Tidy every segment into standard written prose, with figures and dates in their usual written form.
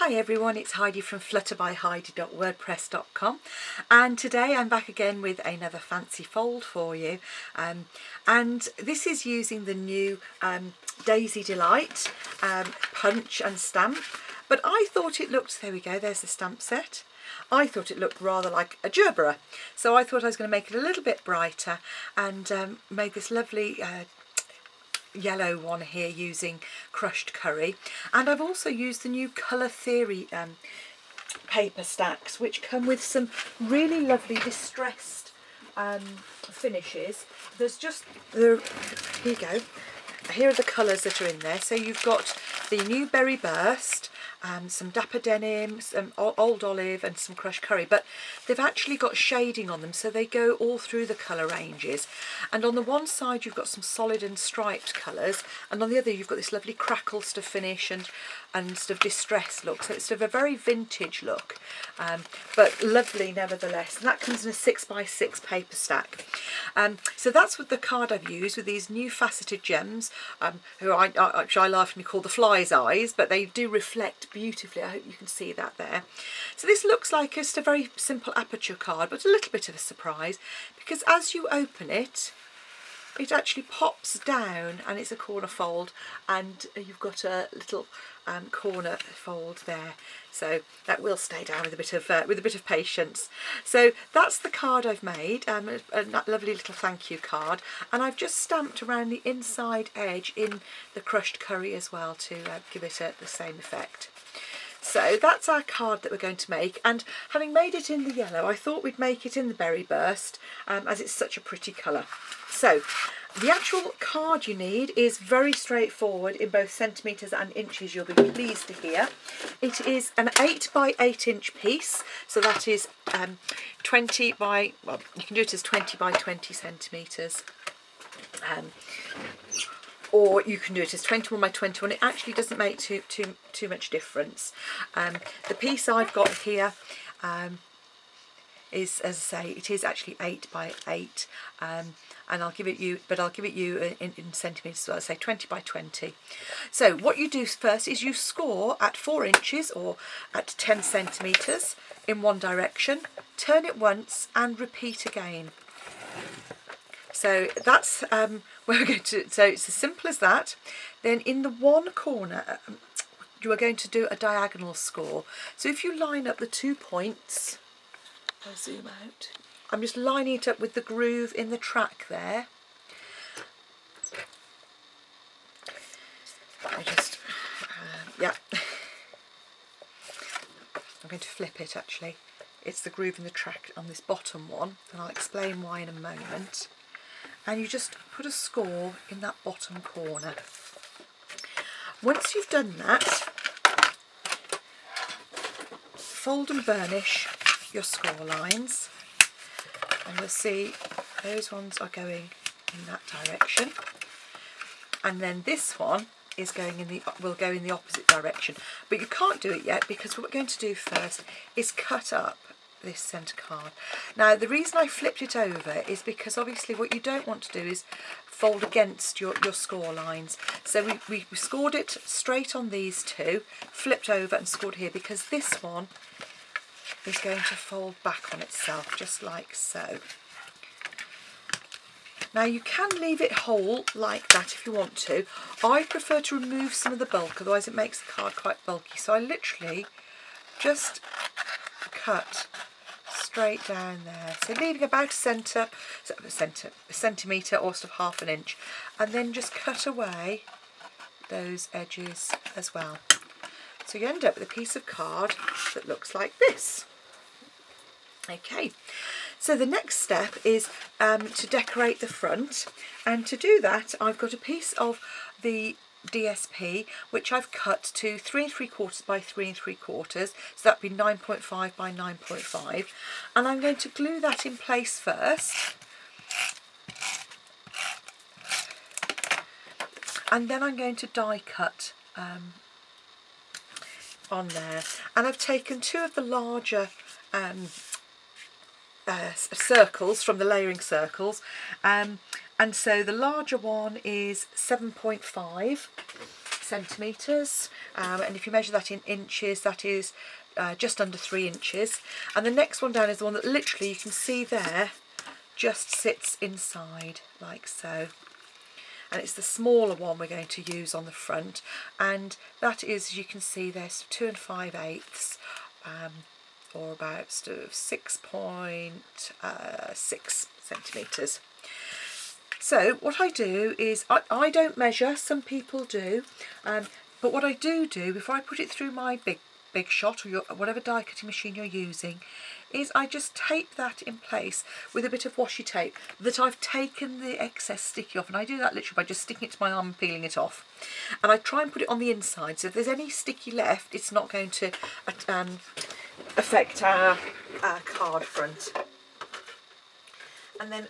Hi everyone, it's Heidi from flutterbyheidi.wordpress.com, and today I'm back again with another fancy fold for you, and this is using the new Daisy Delight punch and stamp. But I thought it looked, there we go, there's the stamp set. I thought it looked rather like a gerbera, so I thought I was going to make it a little bit brighter and made this lovely yellow one here using crushed curry. And I've also used the new Colour Theory paper stacks, which come with some really lovely distressed finishes. There's just here you go, here are the colours that are in there. So you've got the new Berry Burst, some Dapper Denim, some Old Olive and some crushed curry, but they've actually got shading on them, so they go all through the colour ranges. And on the one side you've got some solid and striped colours, and on the other you've got this lovely crackle sort of finish and sort of distressed look. So it's sort of a very vintage look, but lovely nevertheless. And that comes in a 6x6 paper stack. So that's what the card I've used, with these new faceted gems, which I laughingly call the fly's eyes, but they do reflect beautifully. I hope you can see that there. So this looks like just a very simple aperture card, but a little bit of a surprise, because as you open it, it actually pops down and it's a corner fold, and you've got a little corner fold there, so that will stay down with a bit of patience. So that's the card I've made, a lovely little thank you card, and I've just stamped around the inside edge in the crushed curry as well to give it the same effect. So that's our card that we're going to make, and having made it in the yellow, I thought we'd make it in the Berry Burst, as it's such a pretty colour. So the actual card you need is very straightforward in both centimetres and inches, you'll be pleased to hear. It is an 8x8 inch piece, so that is 20 by, well, you can do it as 20 by 20 centimetres. Or you can do it as 21 by 21. It actually doesn't make too much difference. The piece I've got here is, as I say, it is actually 8x8, and I'll give it you in centimetres, so I'll say 20 by 20. So what you do first is you score at 4 inches or at 10 centimetres in one direction, turn it once and repeat again. So that's where we're going to, so it's as simple as that. Then in the one corner you are going to do a diagonal score. So if you line up the 2 points, I'll zoom out, I'm just lining it up with the groove in the track there. I just, yeah, I'm going to flip it actually. It's the groove in the track on this bottom one, and I'll explain why in a moment. And you just put a score in that bottom corner. Once you've done that, fold and burnish your score lines, and you'll see those ones are going in that direction, and then this one is going in will go in the opposite direction. But you can't do it yet, because what we're going to do first is cut up this centre card. Now the reason I flipped it over is because obviously what you don't want to do is fold against your score lines. So we scored it straight on these two, flipped over and scored here, because this one is going to fold back on itself just like so. Now you can leave it whole like that if you want to. I prefer to remove some of the bulk, otherwise it makes the card quite bulky. So I literally just cut straight down there, so leaving about a centimetre or sort of half an inch, and then just cut away those edges as well. So you end up with a piece of card that looks like this. Okay, so the next step is to decorate the front, and to do that I've got a piece of the DSP which I've cut to 3 3/4 by 3 3/4, so that'd be 9.5 by 9.5, and I'm going to glue that in place first, and then I'm going to die cut on there. And I've taken 2 of the larger circles from the layering circles, and so the larger one is 7.5 centimetres, and if you measure that in inches, that is just under 3 inches. And the next one down is the one that literally you can see there just sits inside like so. And it's the smaller one we're going to use on the front, and that is, as you can see, there's 2 5/8, or about sort of 6.6 centimetres. So what I do is, I don't measure, some people do, but what I do before I put it through my big shot or whatever die cutting machine you're using, is I just tape that in place with a bit of washi tape that I've taken the excess sticky off, and I do that literally by just sticking it to my arm and peeling it off, and I try and put it on the inside, so if there's any sticky left it's not going to affect our card front. And then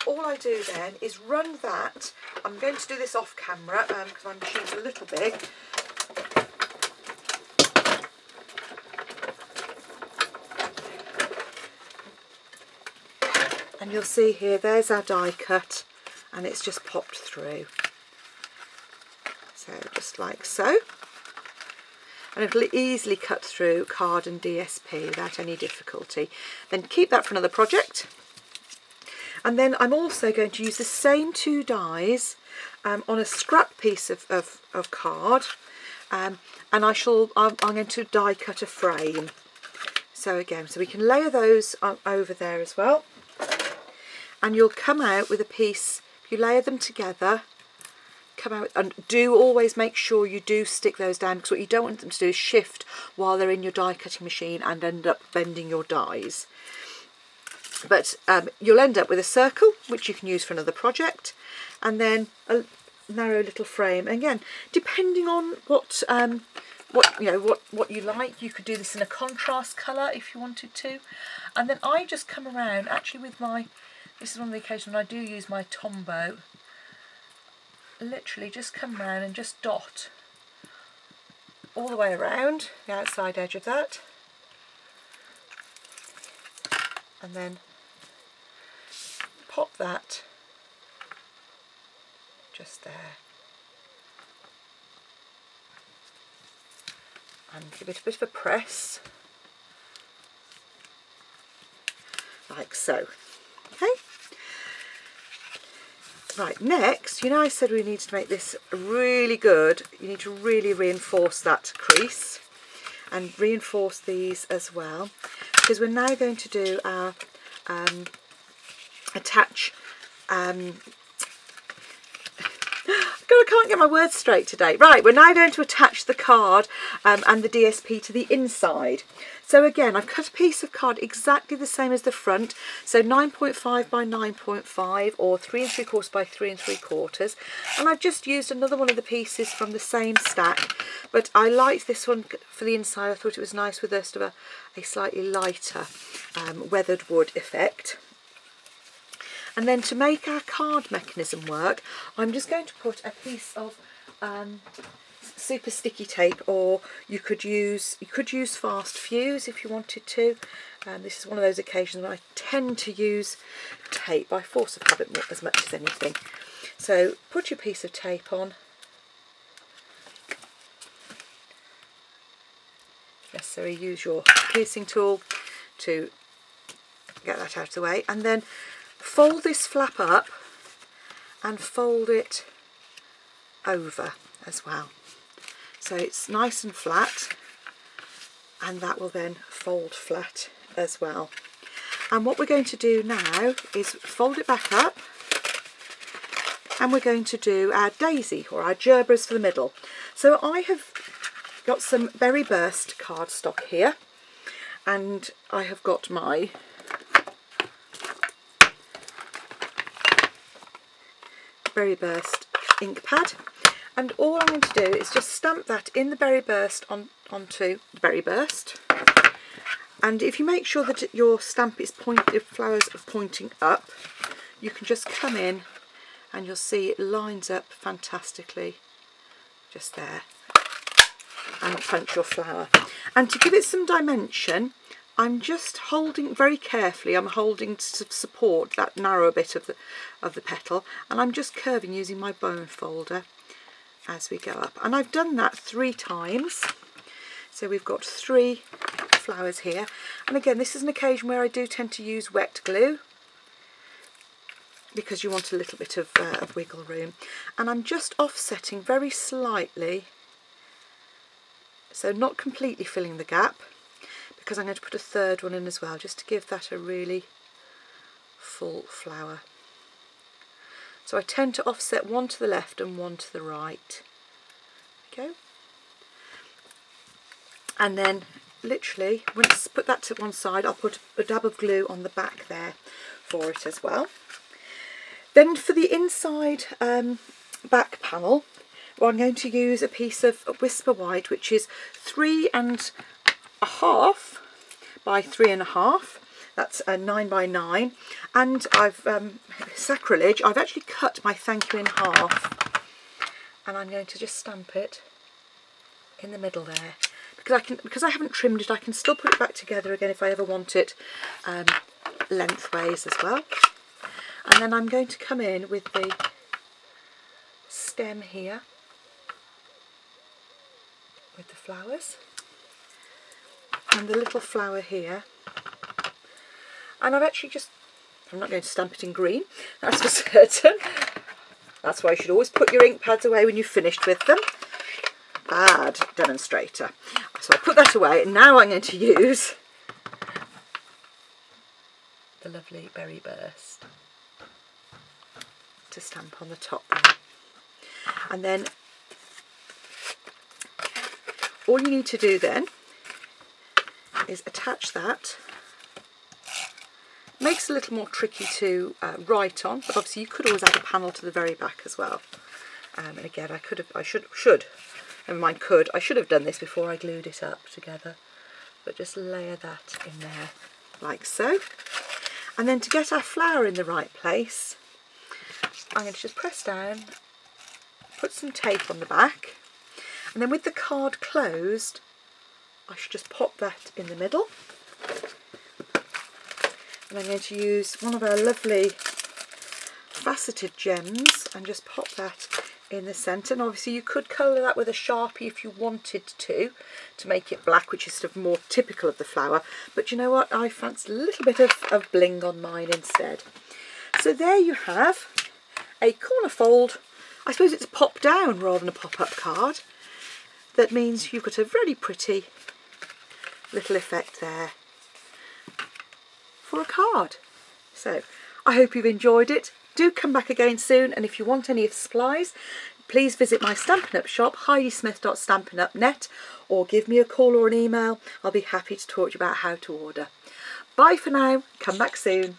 all I do then is run that. I'm going to do this off camera because my machine's a little big. And you'll see here, there's our die cut, and it's just popped through. So just like so. And it'll easily cut through card and DSP without any difficulty. Then keep that for another project. And then I'm also going to use the same 2 dies on a scrap piece of card, and I'm going to die cut a frame. So again, so we can layer those over there as well. And you'll come out with a piece, if you layer them together, come out, and do always make sure you do stick those down, because what you don't want them to do is shift while they're in your die cutting machine and end up bending your dies. But you'll end up with a circle, which you can use for another project, and then a narrow little frame. Again, depending on what you like, you could do this in a contrast colour if you wanted to. And then I just come around, actually with my, this is one of the occasions when I do use my Tombow, literally just come around and just dot all the way around the outside edge of that, and then pop that just there, and give it a bit of a press like so. Okay, right, next, I said we need to make this really good. You need to really reinforce that crease and reinforce these as well, because we're now going to do our attach God, I can't get my words straight today. Right, we're now going to attach the card and the DSP to the inside. So again, I've cut a piece of card exactly the same as the front, so 9.5 by 9.5 or 3 3/4 by 3 3/4, and I've just used another one of the pieces from the same stack, but I liked this one for the inside. I thought it was nice with a sort of a slightly lighter weathered wood effect. And then to make our card mechanism work, I'm just going to put a piece of super sticky tape, or you could use fast fuse if you wanted to. This is one of those occasions when I tend to use tape by force of habit more, as much as anything. So put your piece of tape on. If necessary, use your piercing tool to get that out of the way, and then fold this flap up and fold it over as well, so it's nice and flat, and that will then fold flat as well. And what we're going to do now is fold it back up, and we're going to do our daisy or our gerbers for the middle. So I have got some Berry Burst cardstock here, and I have got my Berry Burst ink pad, and all I'm going to do is just stamp that in the Berry Burst onto the Berry Burst. And if you make sure that your stamp is flowers are pointing up, you can just come in and you'll see it lines up fantastically just there, and punch your flower. And to give it some dimension, I'm just holding very carefully, I'm holding to support that narrow bit of the petal, and I'm just curving using my bone folder as we go up. And I've done that 3 times. So we've got 3 flowers here. And again, this is an occasion where I do tend to use wet glue, because you want a little bit of wiggle room. And I'm just offsetting very slightly, so not completely filling the gap, because I'm going to put a 3rd one in as well, just to give that a really full flower. So I tend to offset one to the left and one to the right. Okay. And then literally, once put that to one side, I'll put a dab of glue on the back there for it as well. Then for the inside back panel, well, I'm going to use a piece of Whisper White, which is 3.5 by 3.5. That's a 9 by 9. And I've, sacrilege, I've actually cut my thank you in half. And I'm going to just stamp it in the middle there. Because I haven't trimmed it, I can still put it back together again if I ever want it lengthways as well. And then I'm going to come in with the stem here with the flowers and the little flower here. And I've actually I'm not going to stamp it in green, that's for certain. That's why you should always put your ink pads away when you've finished with them. Bad demonstrator. So I put that away, and now I'm going to use the lovely Berry Burst to stamp on the top there. And then all you need to do then is attach that. Makes it a little more tricky to write on, but obviously you could always add a panel to the very back as well. And again, I should have done this before I glued it up together, but just layer that in there like so. And then to get our flower in the right place, I'm going to just press down, put some tape on the back, and then with the card closed, I should just pop that in the middle. And I'm going to use one of our lovely faceted gems and just pop that in the centre. And obviously you could colour that with a Sharpie if you wanted to make it black, which is sort of more typical of the flower. But you know what, I fancy a little bit of bling on mine instead. So there you have a corner fold. I suppose it's a pop down rather than a pop-up card. That means you've got a very pretty little effect there for a card. So I hope you've enjoyed it. Do come back again soon, and if you want any of the supplies, please visit my Stampin' Up shop, heidismith.stampinup.net, or give me a call or an email. I'll be happy to talk to you about how to order. Bye for now, come back soon.